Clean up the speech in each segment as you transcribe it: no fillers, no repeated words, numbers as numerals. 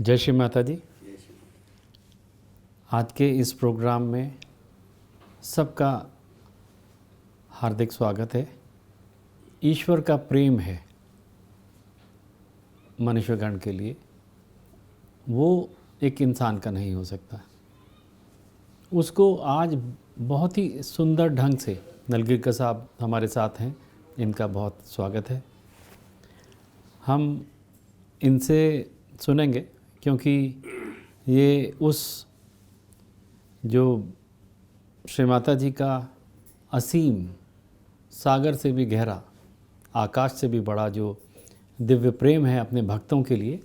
जय श्री माता जी। आज के इस प्रोग्राम में सबका हार्दिक स्वागत है। ईश्वर का प्रेम है मनुष्यगण के लिए, वो एक इंसान का नहीं हो सकता। उसको आज बहुत ही सुंदर ढंग से नलगिरकर साहब हमारे साथ हैं, इनका बहुत स्वागत है। हम इनसे सुनेंगे क्योंकि ये उस जो श्री माता जी का असीम, सागर से भी गहरा, आकाश से भी बड़ा जो दिव्य प्रेम है अपने भक्तों के लिए,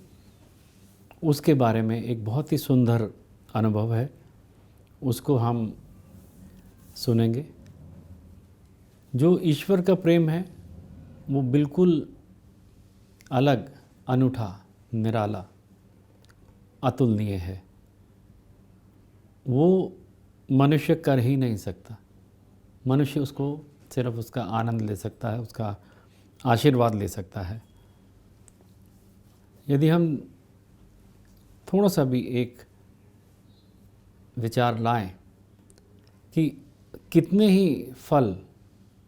उसके बारे में एक बहुत ही सुंदर अनुभव है, उसको हम सुनेंगे। जो ईश्वर का प्रेम है वो बिल्कुल अलग, अनूठा, निराला, अतुलनीय है। वो मनुष्य कर ही नहीं सकता। मनुष्य उसको सिर्फ उसका आनंद ले सकता है, उसका आशीर्वाद ले सकता है। यदि हम थोड़ा सा भी एक विचार लाएं कि कितने ही फल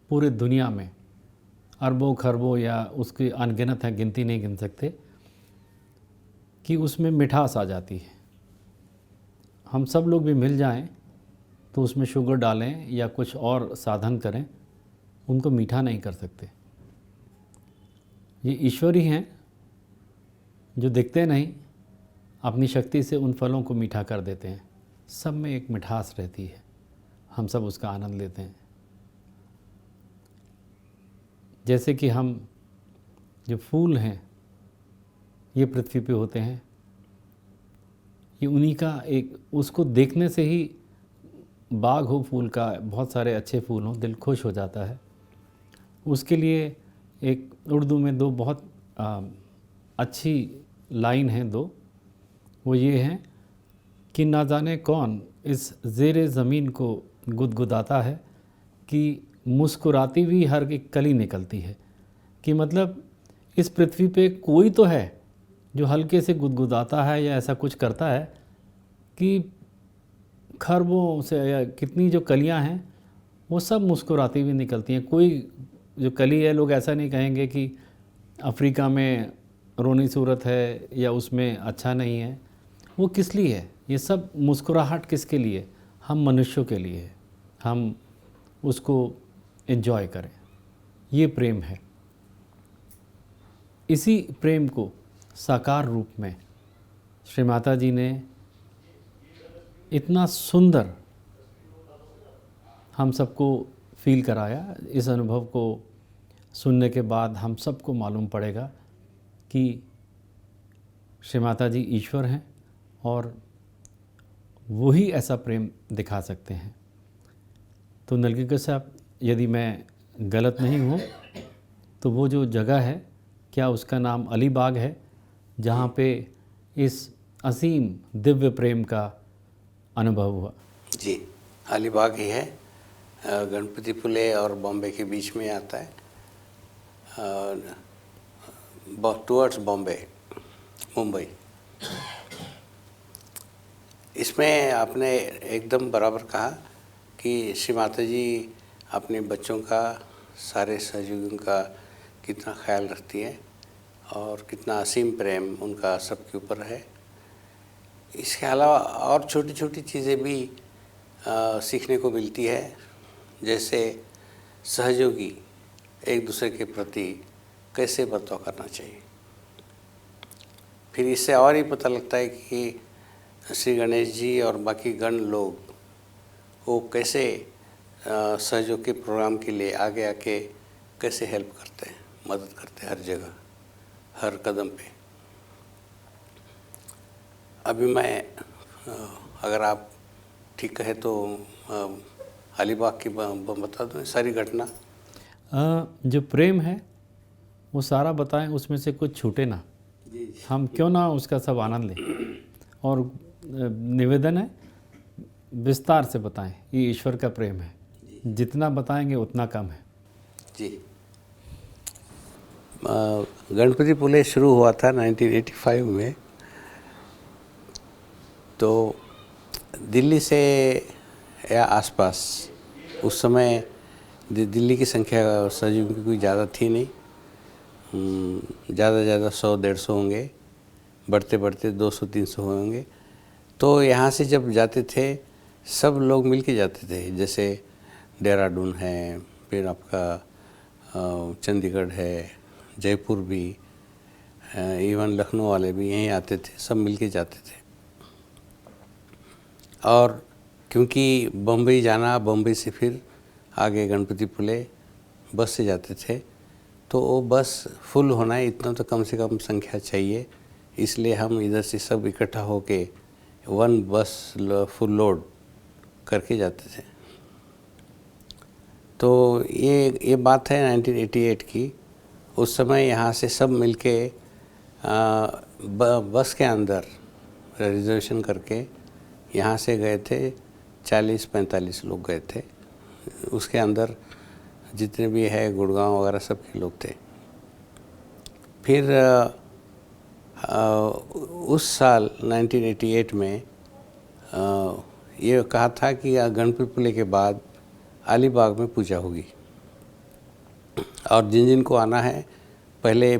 पूरे दुनिया में, अरबों खरबों या उसकी अनगिनत है, गिनती नहीं गिन सकते, कि उसमें मिठास आ जाती है। हम सब लोग भी मिल जाएं तो उसमें शुगर डालें या कुछ और साधन करें, उनको मीठा नहीं कर सकते। ये ईश्वर ही हैं जो दिखते नहीं, अपनी शक्ति से उन फलों को मीठा कर देते हैं। सब में एक मिठास रहती है, हम सब उसका आनंद लेते हैं। जैसे कि हम जो फूल हैं ये पृथ्वी पे होते हैं, ये उन्हीं का एक, उसको देखने से ही बाग हो फूल का, बहुत सारे अच्छे फूल हों, दिल खुश हो जाता है। उसके लिए एक उर्दू में दो बहुत अच्छी लाइन हैं दो, वो ये हैं कि ना जाने कौन इस ज़ेरे ज़मीन को गुदगुदाता है कि मुस्कुराती हुई हर एक कली निकलती है। कि मतलब इस पृथ्वी पे कोई तो है जो हल्के से गुदगुदाता है या ऐसा कुछ करता है कि खरबों से या कितनी जो कलियां हैं वो सब मुस्कुराती हुई निकलती हैं। कोई जो कली है, लोग ऐसा नहीं कहेंगे कि अफ्रीका में रोनी सूरत है या उसमें अच्छा नहीं है। वो किस लिए है? ये सब मुस्कुराहट किसके लिए? हम मनुष्यों के लिए है, हम उसको एंजॉय करें। ये प्रेम है। इसी प्रेम को साकार रूप में श्री माता जी ने इतना सुंदर हम सबको फील कराया। इस अनुभव को सुनने के बाद हम सबको मालूम पड़ेगा कि श्री माता जी ईश्वर हैं और वही ऐसा प्रेम दिखा सकते हैं। तो नलगिरकर साहब, यदि मैं गलत नहीं हूँ तो वो जो जगह है, क्या उसका नाम अलीबाग है, जहाँ पे इस असीम दिव्य प्रेम का अनुभव हुआ? जी, अलीबाग ही है। गणपतिपुले और बॉम्बे के बीच में आता है, टुवर्ड्स बॉम्बे, मुंबई। इसमें आपने एकदम बराबर कहा कि श्री माता जी अपने बच्चों का, सारे सहयोगियों का कितना ख्याल रखती है और कितना असीम प्रेम उनका सबके ऊपर है। इसके अलावा और छोटी छोटी चीज़ें भी सीखने को मिलती है, जैसे सहयोगी एक दूसरे के प्रति कैसे बर्ताव करना चाहिए। फिर इससे और ही पता लगता है कि श्री गणेश जी और बाकी गण लोग वो कैसे सहयोग के प्रोग्राम के लिए आगे आके कैसे हेल्प करते हैं, मदद करते हैं हर जगह, हर कदम पे। अभी मैं अगर आप ठीक कहे तो अलीबाग की बता दूँ सारी घटना। जो प्रेम है वो सारा बताएं, उसमें से कुछ छूटे ना। हम क्यों ना उसका सब आनंद लें। और निवेदन है, विस्तार से बताएं। ये ईश्वर का प्रेम है, जितना बताएंगे उतना कम है। जी, गणपतिपुले शुरू हुआ था 1985 में तो दिल्ली से या आसपास उस समय दिल्ली की संख्या सहयोगियों की कोई ज़्यादा थी नहीं, ज़्यादा से ज़्यादा 100-150 होंगे, बढ़ते बढ़ते 200-300 होंगे। तो यहाँ से जब जाते थे सब लोग मिल के जाते थे, जैसे देहरादून है, फिर आपका चंडीगढ़ है, जयपुर भी, इवन लखनऊ वाले भी यहीं आते थे, सब मिल के जाते थे। और क्योंकि बम्बई जाना, बम्बई से फिर आगे गणपतिपुले बस से जाते थे, तो वो बस फुल होना है, इतना तो कम से कम संख्या चाहिए, इसलिए हम इधर से सब इकट्ठा होके वन बस फुल लोड करके जाते थे। तो ये बात है 1988 की। उस समय यहाँ से सब मिलके बस के अंदर रिजर्वेशन करके यहाँ से गए थे, 40-45 लोग गए थे। उसके अंदर जितने भी है गुड़गांव वगैरह सब के लोग थे। फिर उस साल 1988 में ये कहा था कि गणपतिपुले के बाद अलीबाग में पूजा होगी, और जिन जिन को आना है पहले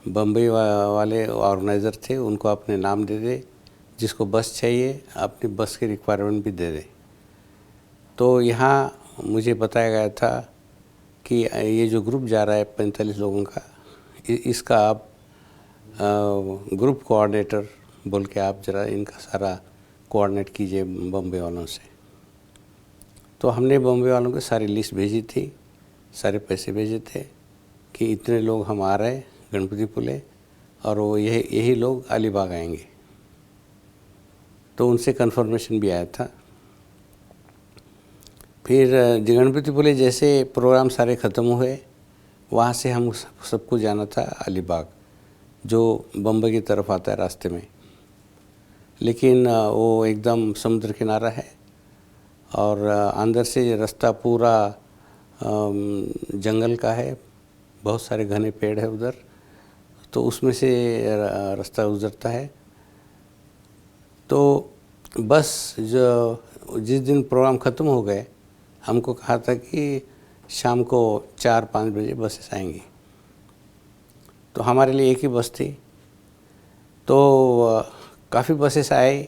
बम्बई वाले ऑर्गेनाइज़र थे, उनको अपने नाम दे दे, जिसको बस चाहिए अपनी बस की रिक्वायरमेंट भी दे दे। तो यहाँ मुझे बताया गया था कि ये जो ग्रुप जा रहा है 45 लोगों का, इसका आप ग्रुप कोऑर्डिनेटर बोल के आप ज़रा इनका सारा कोऑर्डिनेट कीजिए बम्बई वालों से। तो हमने बम्बई वालों को सारी लिस्ट भेजी थी, सारे पैसे भेजे थे कि इतने लोग हम आ रहे हैं गणपतिपुले, और वो यही लोग अलीबाग आएंगे। तो उनसे कंफर्मेशन भी आया था। फिर गणपतिपुले जैसे प्रोग्राम सारे ख़त्म हुए, वहाँ से हम सबको जाना था अलीबाग, जो बम्बई की तरफ आता है रास्ते में। लेकिन वो एकदम समुद्र किनारा है, और अंदर से रास्ता पूरा जंगल का है, बहुत सारे घने पेड़ है उधर, तो उसमें से रास्ता गुजरता है। तो बस जो जिस दिन प्रोग्राम ख़त्म हो गए, हमको कहा था कि शाम को 4-5 बजे बसेस आएंगी। तो हमारे लिए एक ही बस थी। तो काफ़ी बसेस आए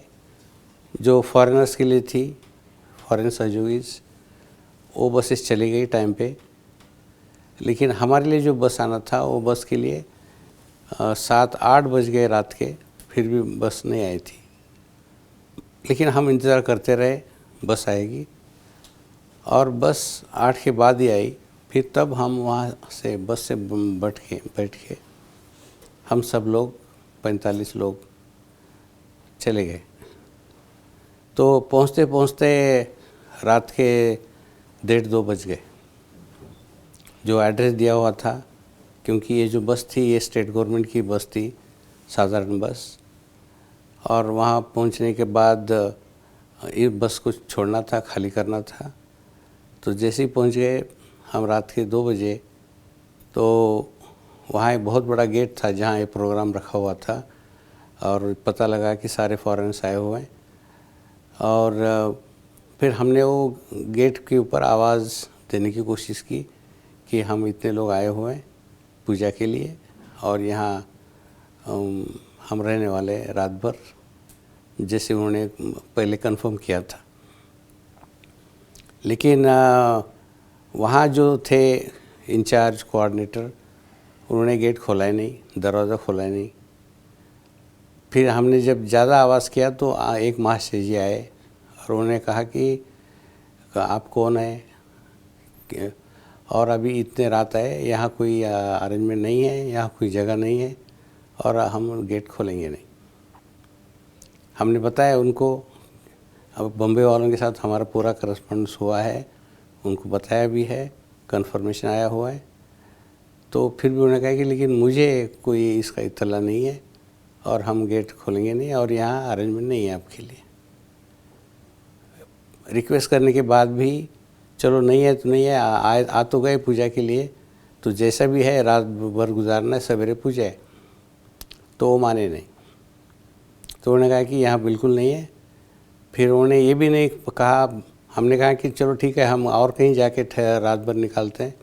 जो फॉरेनर्स के लिए थी, फॉरेन सहयोगीज, वो बसेस चली गई टाइम पे। लेकिन हमारे लिए जो बस आना था, वो बस के लिए 7-8 बज गए रात के, फिर भी बस नहीं आई थी। लेकिन हम इंतज़ार करते रहे, बस आएगी, और बस 8 के बाद ही आई। फिर तब हम वहाँ से बस से बैठ के हम सब लोग 45 लोग चले गए। तो पहुँचते पहुँचते रात के 1:30-2 बज गए। जो एड्रेस दिया हुआ था, क्योंकि ये जो बस थी ये स्टेट गवर्नमेंट की बस थी, साधारण बस, और वहाँ पहुँचने के बाद ये बस को छोड़ना था, खाली करना था। तो जैसे ही पहुँच गए हम रात के 2 बजे, तो वहाँ एक बहुत बड़ा गेट था जहाँ ये प्रोग्राम रखा हुआ था, और पता लगा कि सारे फॉरेनर्स आए हुए हैं। और फिर हमने वो गेट के ऊपर आवाज़ देने की कोशिश की कि हम इतने लोग आए हुए हैं पूजा के लिए, और यहाँ हम रहने वाले रात भर, जैसे उन्होंने पहले कंफर्म किया था। लेकिन वहाँ जो थे इंचार्ज कोऑर्डिनेटर, उन्होंने गेट खोला ही नहीं, दरवाज़ा खोला ही नहीं। फिर हमने जब ज़्यादा आवाज़ किया तो एक महाशय जी आए, और उन्होंने कहा कि आप कौन है, और अभी इतने रात आए, यहाँ कोई अरेंजमेंट नहीं है, यहाँ कोई जगह नहीं है, और हम गेट खोलेंगे नहीं। हमने बताया उनको, अब बम्बई वालों के साथ हमारा पूरा करस्पॉन्डेंस हुआ है, उनको बताया भी है, कंफर्मेशन आया हुआ है। तो फिर भी उन्होंने कहा कि लेकिन मुझे कोई इसका इत्तला नहीं है, और हम गेट खोलेंगे नहीं, और यहाँ अरेंजमेंट नहीं है आपके लिए। रिक्वेस्ट करने के बाद भी चलो नहीं है तो नहीं है, आ तो गए पूजा के लिए, तो जैसा भी है रात भर गुजारना है, सवेरे पूजा है। तो वो माने नहीं। तो उन्होंने कहा कि यहाँ बिल्कुल नहीं है, फिर उन्होंने ये भी नहीं कहा, हमने कहा कि चलो ठीक है हम और कहीं जाके रात भर निकालते हैं,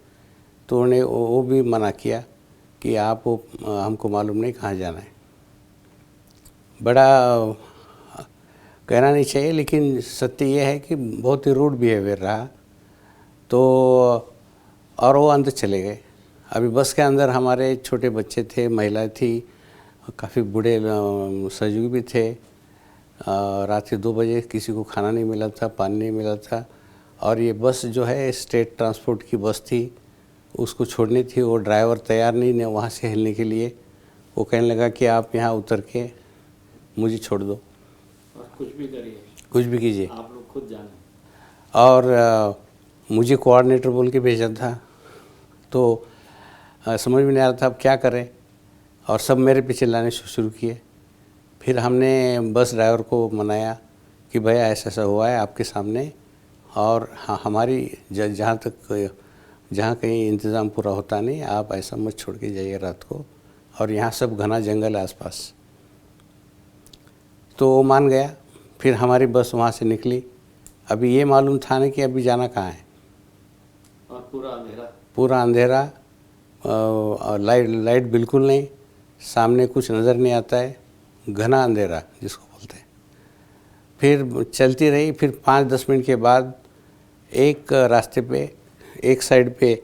तो उन्होंने वो भी मना किया कि आप हमको मालूम नहीं कहाँ जाना है। बड़ा कहना नहीं चाहिए लेकिन सत्य ये है कि बहुत ही रूड बिहेवियर रहा। तो और वो अंदर चले गए। अभी बस के अंदर हमारे छोटे बच्चे थे, महिला थी, काफ़ी बूढ़े सजग भी थे। रात के 2 बजे किसी को खाना नहीं मिला था, पानी नहीं मिला था। और ये बस जो है स्टेट ट्रांसपोर्ट की बस थी, उसको छोड़नी थी। वो ड्राइवर तैयार नहीं वहाँ से हिलने के लिए। वो कहने लगा कि आप यहाँ उतर के मुझे छोड़ दो, और कुछ भी करिए, कुछ भी कीजिए, आप लोग खुद जाने। और मुझे कोऑर्डिनेटर बोल के भेजा था। तो समझ में नहीं आ रहा था अब क्या करें, और सब मेरे पे चिल्लाने शुरू किए। फिर हमने बस ड्राइवर को मनाया कि भैया ऐसा ऐसा हुआ है आपके सामने, और हाँ हमारी जहाँ कहीं इंतज़ाम पूरा होता नहीं, आप ऐसा मत छोड़ के जाइए रात को, और यहाँ सब घना जंगल है आसपास। तो वो मान गया। फिर हमारी बस वहाँ से निकली। अभी ये मालूम था नहीं कि अभी जाना कहाँ है, और पूरा अंधेरा, लाइट बिल्कुल नहीं, सामने कुछ नज़र नहीं आता है, घना अंधेरा जिसको बोलते हैं। फिर चलती रही। फिर 5-10 मिनट के बाद एक रास्ते पे, एक साइड पे,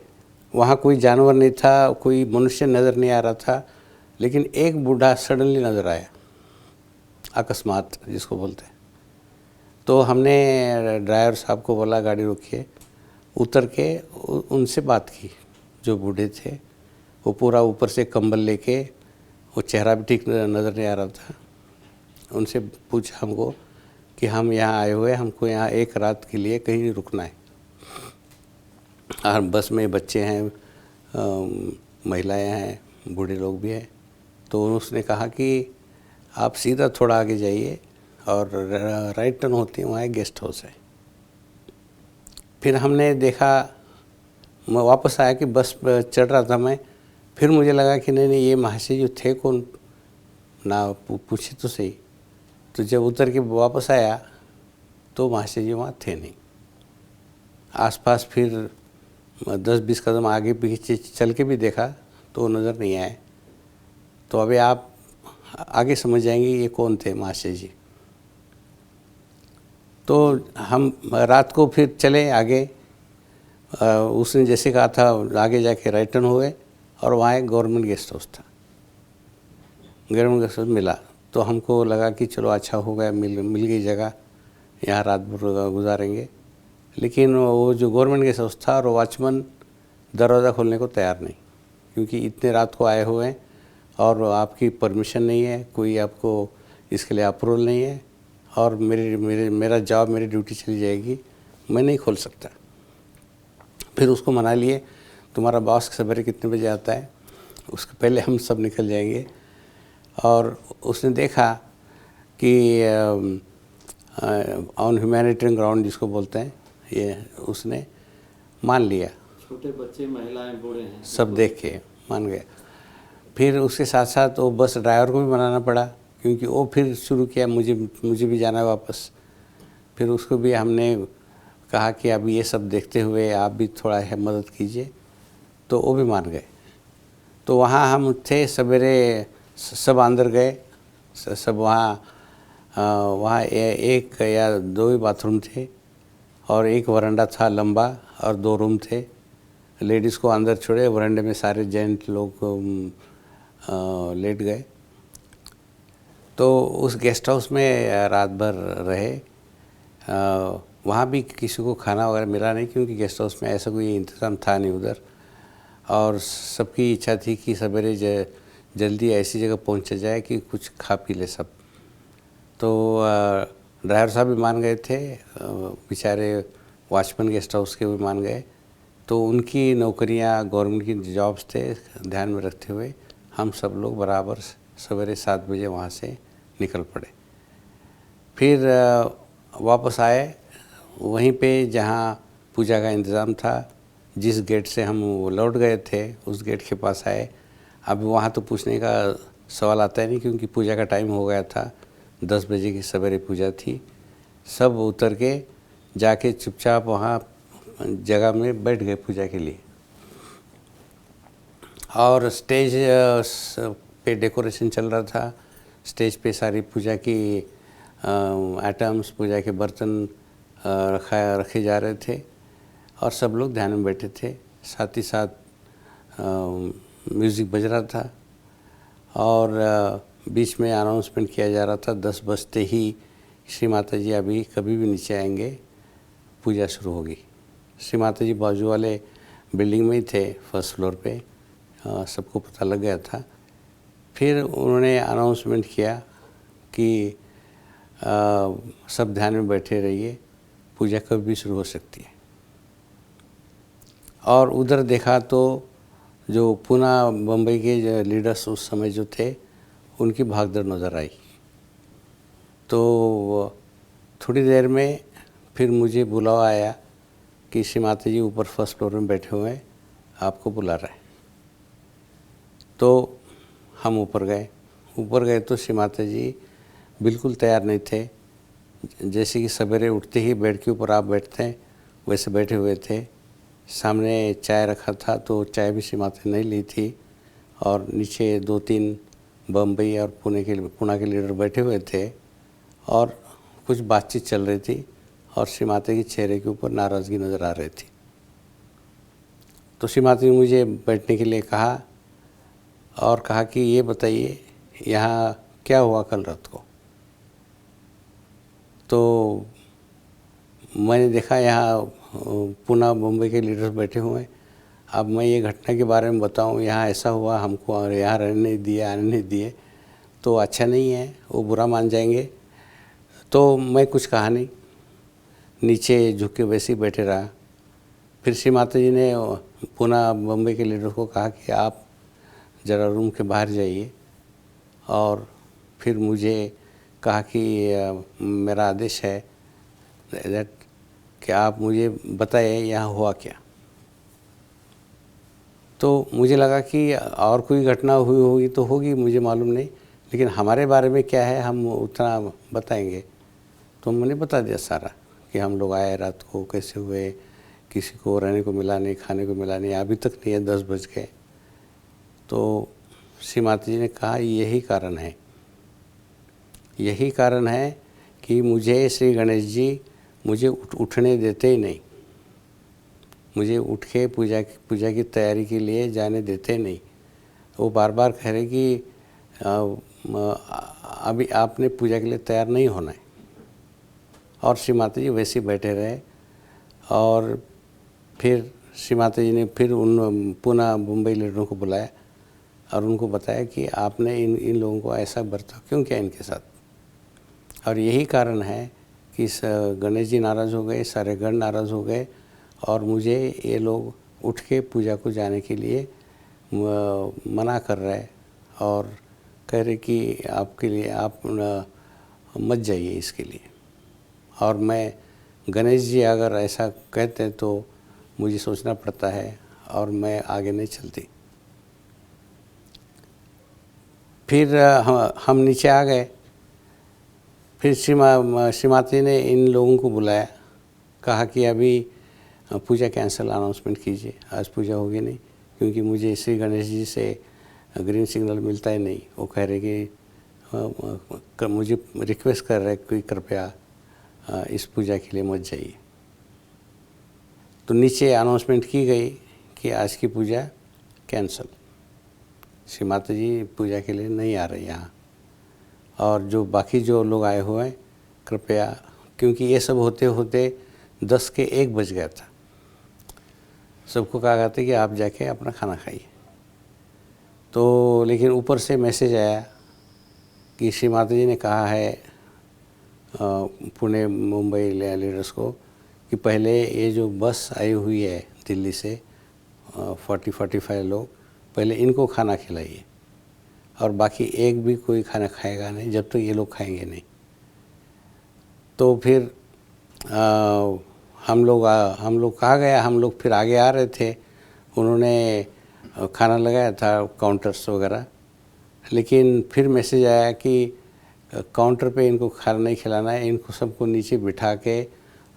वहाँ कोई जानवर नहीं था, कोई मनुष्य नज़र नहीं आ रहा था, लेकिन एक बूढ़ा सडनली नज़र आया, अकस्मात जिसको बोलते हैं। तो हमने ड्राइवर साहब को बोला गाड़ी रोकिए, उतर के उनसे बात की। जो बूढ़े थे वो पूरा ऊपर से कंबल लेके, वो चेहरा भी ठीक नज़र नहीं आ रहा था। उनसे पूछा हमको कि हम यहाँ आए हुए, हमको यहाँ एक रात के लिए कहीं नहीं रुकना है, और बस में बच्चे हैं, महिलाएं हैं, बूढ़े लोग भी हैं। तो उसने कहा कि आप सीधा थोड़ा आगे जाइए और राइट टर्न होती है, वहाँ एक गेस्ट हाउस है। फिर हमने देखा, मैं वापस आया कि बस चढ़ रहा था मैं। फिर मुझे लगा कि नहीं ये महाशय जो थे कौन, ना पूछे तो सही। तो जब उतर के वापस आया तो महाशय जी वहाँ थे नहीं। आसपास फिर 10-20 कदम आगे पीछे चल के भी देखा तो वो नज़र नहीं आए। तो अभी आप आगे समझ जाएंगे ये कौन थे महाशय जी। तो हम रात को फिर चले आगे। उसने जैसे कहा था आगे जाके राइट टर्न हुए, और वहाँ एक गवर्नमेंट गेस्ट हाउस था। गवर्नमेंट गेस्ट हाउस मिला तो हमको लगा कि चलो अच्छा हो गया, मिल गई जगह, यहाँ रात भर गुजारेंगे। लेकिन वो जो गवर्नमेंट गेस्ट हाउस था, और वॉचमैन दरवाज़ा खोलने को तैयार नहीं, क्योंकि इतने रात को आए हुए हैं और आपकी परमिशन नहीं है, कोई आपको इसके लिए अप्रूवल नहीं है, और मेरा जॉब, मेरी ड्यूटी चली जाएगी, मैं नहीं खोल सकता। फिर उसको मना लिए, तुम्हारा बॉस सवेरे कितने बजे आता है, उसके पहले हम सब निकल जाएंगे। और उसने देखा कि ऑन ह्यूमैनिटेरियन ग्राउंड जिसको बोलते हैं, ये उसने मान लिया। छोटे बच्चे, महिलाएं, बूढ़े हैं, सब देख के मान गया। फिर उसके साथ साथ वो बस ड्राइवर को भी मनाना पड़ा, क्योंकि वो फिर शुरू किया मुझे भी जाना है वापस। फिर उसको भी हमने कहा कि अब ये सब देखते हुए आप भी थोड़ा है मदद कीजिए, तो वो भी मान गए। तो वहाँ हम थे, सवेरे सब अंदर गए, सब वहाँ एक या 2 ही बाथरूम थे, और एक वरांडा था लंबा, और 2 रूम थे। लेडीज़ को अंदर छोड़े, वरांडे में सारे जेंट लोग लेट गए। तो उस गेस्ट हाउस में रात भर रहे। वहाँ भी किसी को खाना वगैरह मिला नहीं, क्योंकि गेस्ट हाउस में ऐसा कोई इंतज़ाम था नहीं उधर, और सबकी इच्छा थी कि सवेरे जल्दी ऐसी जगह पहुँचा जाए कि कुछ खा पी ले सब। तो ड्राइवर साहब भी मान गए थे, बेचारे वॉचमैन गेस्ट हाउस के भी मान गए। तो उनकी नौकरियां, गवर्नमेंट की जॉब्स थे, ध्यान में रखते हुए हम सब लोग बराबर सवेरे 7 बजे वहाँ से निकल पड़े। फिर वापस आए वहीं पे जहाँ पूजा का इंतज़ाम था। जिस गेट से हम लौट गए थे उस गेट के पास आए। अब वहाँ तो पूछने का सवाल आता ही नहीं, क्योंकि पूजा का टाइम हो गया था। 10 बजे की सवेरे पूजा थी, सब उतर के जाके चुपचाप वहाँ जगह में बैठ गए पूजा के लिए। और स्टेज पे डेकोरेशन चल रहा था। स्टेज पे सारी पूजा की आइटम्स, पूजा के बर्तन रखे जा रहे थे और सब लोग ध्यान में बैठे थे। साथ ही साथ म्यूज़िक बज रहा था और बीच में अनाउंसमेंट किया जा रहा था 10 बजते ही श्री माता जी अभी कभी भी नीचे आएंगे, पूजा शुरू होगी। श्री माता जी बाजू वाले बिल्डिंग में ही थे, फर्स्ट फ्लोर पे, सबको पता लग गया था। फिर उन्होंने अनाउंसमेंट किया कि सब ध्यान में बैठे रहिए, पूजा कभी भी शुरू हो सकती है। और उधर देखा तो जो पूना बम्बई के जो लीडर्स उस समय जो थे, उनकी भागदौड़ नज़र आई। तो थोड़ी देर में फिर मुझे बुलावा आया कि श्री माता जी ऊपर फर्स्ट फ्लोर में बैठे हुए हैं, आपको बुला रहे हैं। तो हम ऊपर गए तो श्री माता जी बिल्कुल तैयार नहीं थे। जैसे कि सवेरे उठते ही बेड के ऊपर आप बैठते हैं, वैसे बैठे हुए थे। सामने चाय रखा था तो चाय भी श्री माता ने नहीं ली थी। और नीचे 2-3 बम्बई और पुणे के लीडर बैठे हुए थे और कुछ बातचीत चल रही थी और श्री माता के चेहरे के ऊपर नाराज़गी नज़र आ रही थी। तो श्री माता ने मुझे बैठने के लिए कहा और कहा कि ये बताइए यहाँ क्या हुआ कल रात को। तो मैंने देखा यहाँ पुणे मुंबई के लीडर्स बैठे हुए हैं। अब मैं ये घटना के बारे में बताऊं, यहाँ ऐसा हुआ, हमको यहाँ रहने नहीं दिए, आने नहीं दिए, तो अच्छा नहीं है, वो बुरा मान जाएंगे। तो मैं कुछ कहा नहीं, नीचे झुक के वैसे ही बैठे रहा। फिर श्री माता जी ने पुणे मुंबई के लीडर को कहा कि आप ज़रा रूम के बाहर जाइए। और फिर मुझे कहा कि मेरा आदेश है दैट कि आप मुझे बताइए यहाँ हुआ क्या। तो मुझे लगा कि और कोई घटना हुई होगी तो होगी, मुझे मालूम नहीं, लेकिन हमारे बारे में क्या है हम उतना बताएंगे। तो मैंने बता दिया सारा कि हम लोग आए रात को, कैसे हुए, किसी को रहने को मिला नहीं, खाने को मिला नहीं, अभी तक नहीं है, 10 बज गए। तो श्री माता जी ने कहा यही कारण है कि मुझे श्री गणेश जी मुझे उठने देते ही नहीं, मुझे उठ के पूजा की तैयारी के लिए जाने देते नहीं। वो बार बार कह रहे कि अभी आपने पूजा के लिए तैयार नहीं होना है। और श्री माता जी वैसे ही बैठे रहे। और फिर श्री माता जी ने फिर उन पुणे मुंबई लीडरों को बुलाया और उनको बताया कि आपने इन लोगों को ऐसा बर्ताव क्यों किया इनके साथ। और यही कारण है कि गणेश जी नाराज़ हो गए, सारे गण नाराज़ हो गए और मुझे ये लोग उठ के पूजा को जाने के लिए मना कर रहे और कह रहे कि आपके लिए आप मत जाइए इसके लिए। और मैं गणेश जी अगर ऐसा कहते हैं तो मुझे सोचना पड़ता है और मैं आगे नहीं चलती। फिर हम नीचे आ गए। फिर श्री माता ने इन लोगों को बुलाया, कहा कि अभी पूजा कैंसिल अनाउंसमेंट कीजिए, आज पूजा होगी नहीं, क्योंकि मुझे श्री गणेश जी से ग्रीन सिग्नल मिलता ही नहीं। वो कह रहे कि मुझे रिक्वेस्ट कर रहे कि कृपया इस पूजा के लिए मत जाइए। तो नीचे अनाउंसमेंट की गई कि आज की पूजा कैंसिल, श्री माता जी पूजा के लिए नहीं आ रही यहाँ। और जो बाकी जो लोग आए हुए हैं कृपया, क्योंकि ये सब होते होते 10 के 1 बज गया था, सबको कहा गया था कि आप जाके अपना खाना खाइए। तो लेकिन ऊपर से मैसेज आया कि श्री माता जी ने कहा है पुणे मुंबई लीडर्स को कि पहले ये जो बस आई हुई है दिल्ली से 40-45 लोग, पहले इनको खाना खिलाइए और बाकी एक भी कोई खाना खाएगा नहीं जब तक ये लोग खाएंगे नहीं। तो फिर हम लोग कहा गया, हम लोग फिर आगे आ रहे थे। उन्होंने खाना लगाया था काउंटर्स वगैरह, लेकिन फिर मैसेज आया कि काउंटर पे इनको खाना नहीं खिलाना है, इनको सबको नीचे बिठा के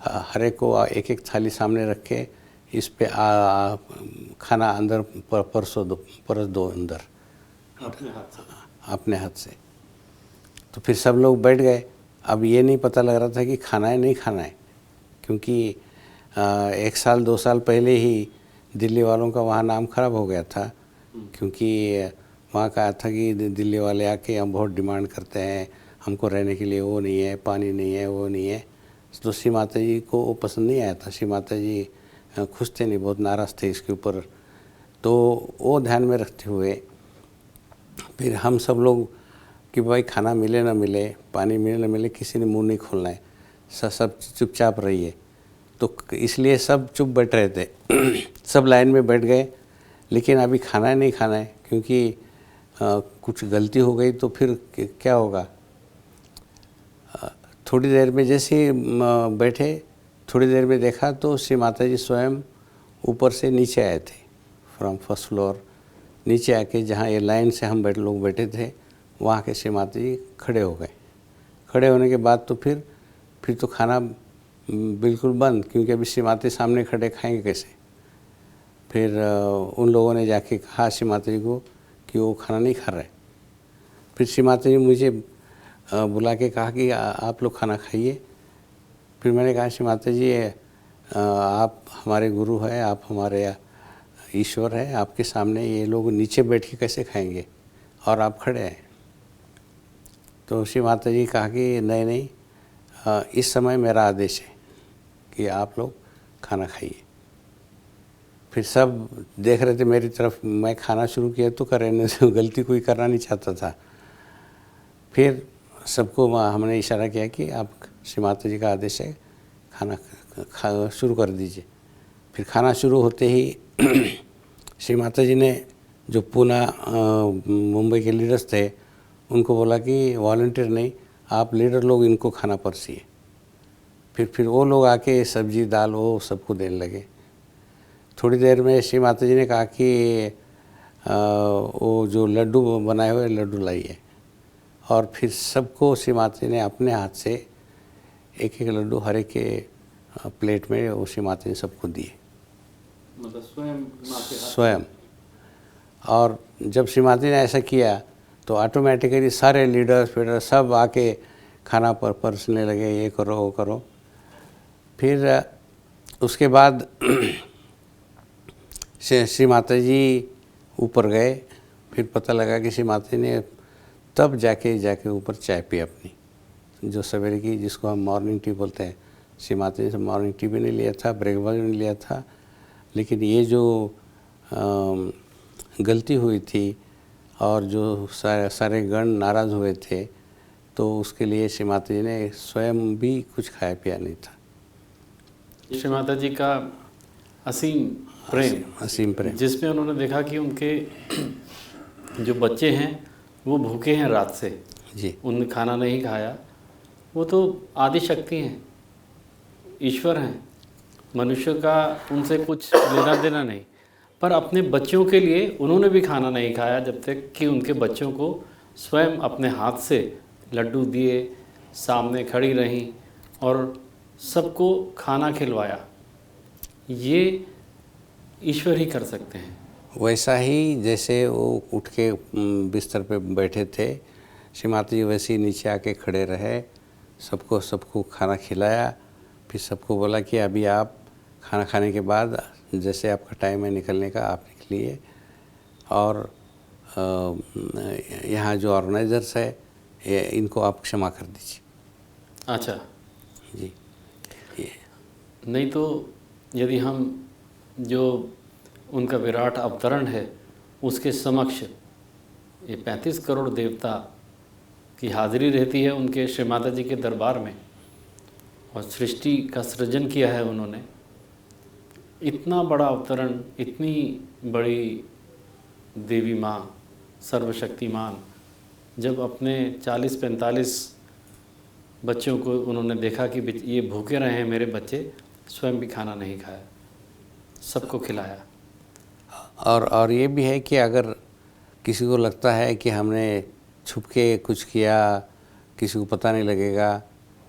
हर एक को एक एक थाली सामने रख के इस पे खाना अंदर परस दो अंदर अपने हाथ से। तो फिर सब लोग बैठ गए। अब ये नहीं पता लग रहा था कि खाना है नहीं खाना है, क्योंकि 1 साल 2 साल पहले ही दिल्ली वालों का वहाँ नाम खराब हो गया था, क्योंकि वहाँ कहा था कि दिल्ली वाले आके हम बहुत डिमांड करते हैं, हमको रहने के लिए वो नहीं है, पानी नहीं है, वो नहीं है। तो श्री माता जी को वो पसंद नहीं आया था। श्री माता जी खुश थे नहीं, बहुत नाराज़ थे इसके ऊपर। तो वो ध्यान में रखते हुए फिर हम सब लोग कि भाई खाना मिले ना मिले, पानी मिले ना मिले, किसी ने मुंह नहीं खोलना है, सब चुपचाप रहिए। तो इसलिए सब चुप बैठ रहे थे सब लाइन में बैठ गए, लेकिन अभी खाना है नहीं खाना है, क्योंकि कुछ गलती हो गई तो फिर क्या होगा। थोड़ी देर में जैसे बैठे, थोड़ी देर में देखा तो श्री माता जी स्वयं ऊपर से नीचे आए थे, फ्रॉम फर्स्ट फ्लोर नीचे आके जहाँ ये लाइन से हम लोग बैठे थे वहाँ के श्री माता जी खड़े हो गए। खड़े होने के बाद तो फिर तो खाना बिल्कुल बंद, क्योंकि अभी श्री माता जी सामने खड़े खाएंगे कैसे। फिर उन लोगों ने जाके कहा श्री माता जी को कि वो खाना नहीं खा रहे। फिर श्री माता जी मुझे बुला के कहा कि आप लोग खाना खाइए। फिर मैंने कहा श्री माता जी आप हमारे गुरु हैं, आप हमारे ईश्वर हैं, आपके सामने ये लोग नीचे बैठ के कैसे खाएंगे और आप खड़े हैं। तो श्री माता जी कहा कि नहीं नहीं, इस समय मेरा आदेश है कि आप लोग खाना खाइए। फिर सब देख रहे थे मेरी तरफ, मैं खाना शुरू किया तो करने से गलती कोई करना नहीं चाहता था। फिर सबको हमने इशारा किया कि आप श्री माता जी का आदेश है, खाना शुरू कर दीजिए। फिर खाना शुरू होते ही श्री माता जी ने जो पूना मुंबई के लीडर्स थे उनको बोला कि वॉलंटियर नहीं, आप लीडर लोग इनको खाना परसिए। फिर वो लोग आके सब्जी दाल वो सबको देने लगे। थोड़ी देर में श्री माता जी ने कहा कि वो जो लड्डू बनाए हुए लड्डू लाइए, और फिर सबको श्री माता जी ने अपने हाथ से एक एक लड्डू हर एक के प्लेट में वो श्री माता जी सबको दिए, मतलब स्वयं। और जब श्री माता जी ने ऐसा किया तो ऑटोमेटिकली सारे लीडर्स फीडर सब आके खाना परसने लगे, ये करो वो करो। फिर उसके बाद श्री माता जी ऊपर गए। फिर पता लगा कि श्री माता जी ने तब जाके ऊपर चाय पी अपनी, जो सवेरे की जिसको हम मॉर्निंग टी बोलते हैं। श्री माता जी से मॉर्निंग टी भी नहीं लिया था, ब्रेकफास्ट भी नहीं लिया था, लेकिन ये जो गलती हुई थी और जो सारे गण नाराज़ हुए थे, तो उसके लिए श्री माता जी ने स्वयं भी कुछ खाया पिया नहीं था। श्री माता जी का असीम प्रेम, जिसमें उन्होंने देखा कि उनके जो बच्चे हैं वो भूखे हैं रात से जी, उन्होंने खाना नहीं खाया। वो तो आदि शक्ति हैं, ईश्वर हैं, मनुष्य का उनसे कुछ लेना देना नहीं, पर अपने बच्चों के लिए उन्होंने भी खाना नहीं खाया जब तक कि उनके बच्चों को स्वयं अपने हाथ से लड्डू दिए, सामने खड़ी रहीं और सबको खाना खिलवाया। ये ईश्वर ही कर सकते हैं। वैसा ही जैसे वो उठ के बिस्तर पे बैठे थे, श्री माता जी वैसे ही नीचे आके खड़े रहे, सबको खाना खिलाया। फिर सबको बोला कि अभी आप खाना खाने के बाद जैसे आपका टाइम है निकलने का, आप निकलिए, और यहाँ जो ऑर्गेनाइजर्स है इनको आप क्षमा कर दीजिए। अच्छा जी, नहीं तो यदि हम जो उनका विराट अवतरण है उसके समक्ष ये 35 करोड़ देवता की हाजिरी रहती है उनके श्री माता जी के दरबार में, और सृष्टि का सृजन किया है उन्होंने। इतना बड़ा अवतरण, इतनी बड़ी देवी माँ सर्वशक्तिमान, जब अपने 40-45 बच्चों को उन्होंने देखा कि ये भूखे रहे हैं मेरे बच्चे, स्वयं भी खाना नहीं खाया, सबको खिलाया। और ये भी है कि अगर किसी को लगता है कि हमने छुप के कुछ किया, किसी को पता नहीं लगेगा,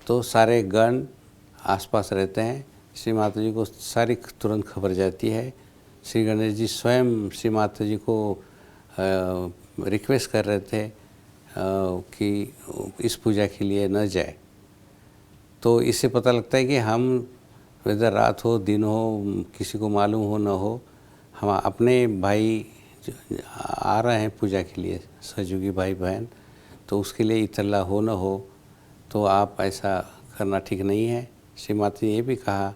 तो सारे गण आसपास रहते हैं। श्री माता जी को सारी तुरंत खबर जाती है। श्री गणेश जी स्वयं श्री माता जी को रिक्वेस्ट कर रहे थे कि इस पूजा के लिए न जाए। तो इससे पता लगता है कि हम वेदर रात हो दिन हो, किसी को मालूम हो न हो, हम अपने भाई आ रहे हैं पूजा के लिए, सहयोगी भाई बहन, तो उसके लिए इतला हो न हो, तो आप ऐसा करना ठीक नहीं है। श्री माता ने ये भी कहा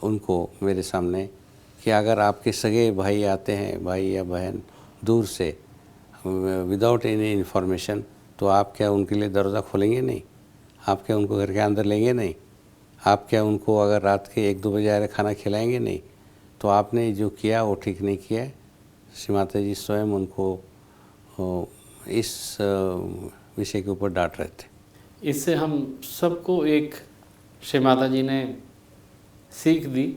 उनको मेरे सामने कि अगर आपके सगे भाई आते हैं, भाई या बहन दूर से, विदाउट एनी इन्फॉर्मेशन, तो आप क्या उनके लिए दरवाज़ा खोलेंगे नहीं? आप क्या उनको घर के अंदर लेंगे नहीं? आप क्या उनको अगर रात के 1-2 बजे आ रहे खाना खिलाएंगे नहीं? तो आपने जो किया वो ठीक नहीं किया। श्री माता जी स्वयं उनको इस विषय के ऊपर डांट रहे थे। इससे हम सबको एक श्री माता जी ने सीख दी,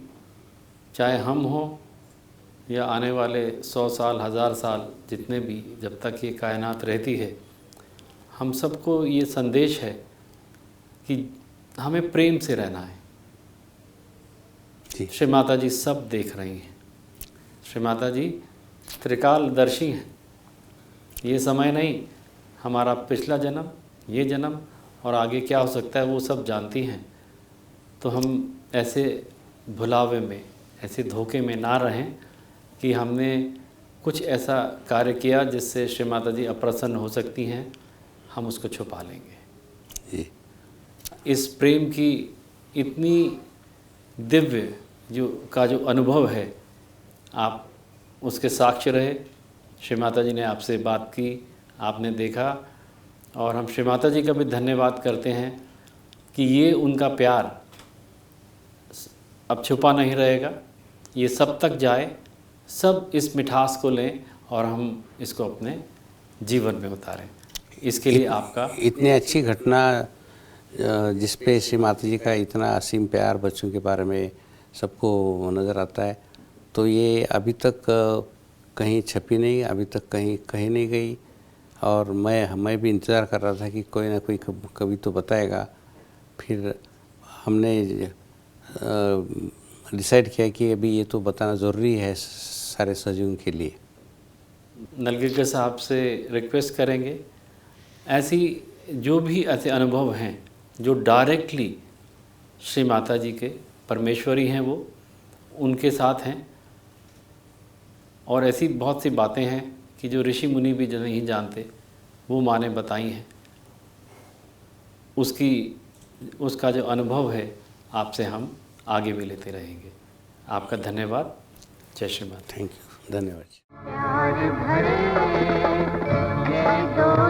चाहे हम हो या आने वाले 100 साल 1000 साल जितने भी, जब तक ये कायनात रहती है, हम सबको ये संदेश है कि हमें प्रेम से रहना है। श्री माता जी सब देख रही हैं। श्री माता जी त्रिकालदर्शी हैं। ये समय नहीं, हमारा पिछला जन्म, ये जन्म और आगे क्या हो सकता है वो सब जानती हैं। तो हम ऐसे भुलावे में, ऐसे धोखे में ना रहें कि हमने कुछ ऐसा कार्य किया जिससे श्री माता जी अप्रसन्न हो सकती हैं, हम उसको छुपा लेंगे। इस प्रेम की इतनी दिव्य जो अनुभव है, आप उसके साक्ष्य रहे। श्री माता जी ने आपसे बात की, आपने देखा, और हम श्री माता जी का भी धन्यवाद करते हैं कि ये उनका प्यार अब छुपा नहीं रहेगा, ये सब तक जाए, सब इस मिठास को लें और हम इसको अपने जीवन में उतारें। इसके लिए आपका इतनी अच्छी घटना जिस पे श्री माता जी का इतना असीम प्यार बच्चों के बारे में सबको नज़र आता है, तो ये अभी तक कहीं छपी नहीं, अभी तक कहीं नहीं गई। और मैं भी इंतज़ार कर रहा था कि कोई ना कोई कभी तो बताएगा। फिर हमने डिसाइड किया कि अभी ये तो बताना ज़रूरी है सारे सहयोगियों के लिए। नलगिरकर साहब से रिक्वेस्ट करेंगे, ऐसी जो भी ऐसे अनुभव हैं जो डायरेक्टली श्री माता जी के परमेश्वरी हैं, वो उनके साथ हैं, और ऐसी बहुत सी बातें हैं कि जो ऋषि मुनि भी जो नहीं जानते, वो माँ ने बताई हैं। उसका जो अनुभव है आपसे हम आगे भी लेते रहेंगे। आपका धन्यवाद। जय श्री माता। थैंक यू, धन्यवाद। प्यार भरे ये दो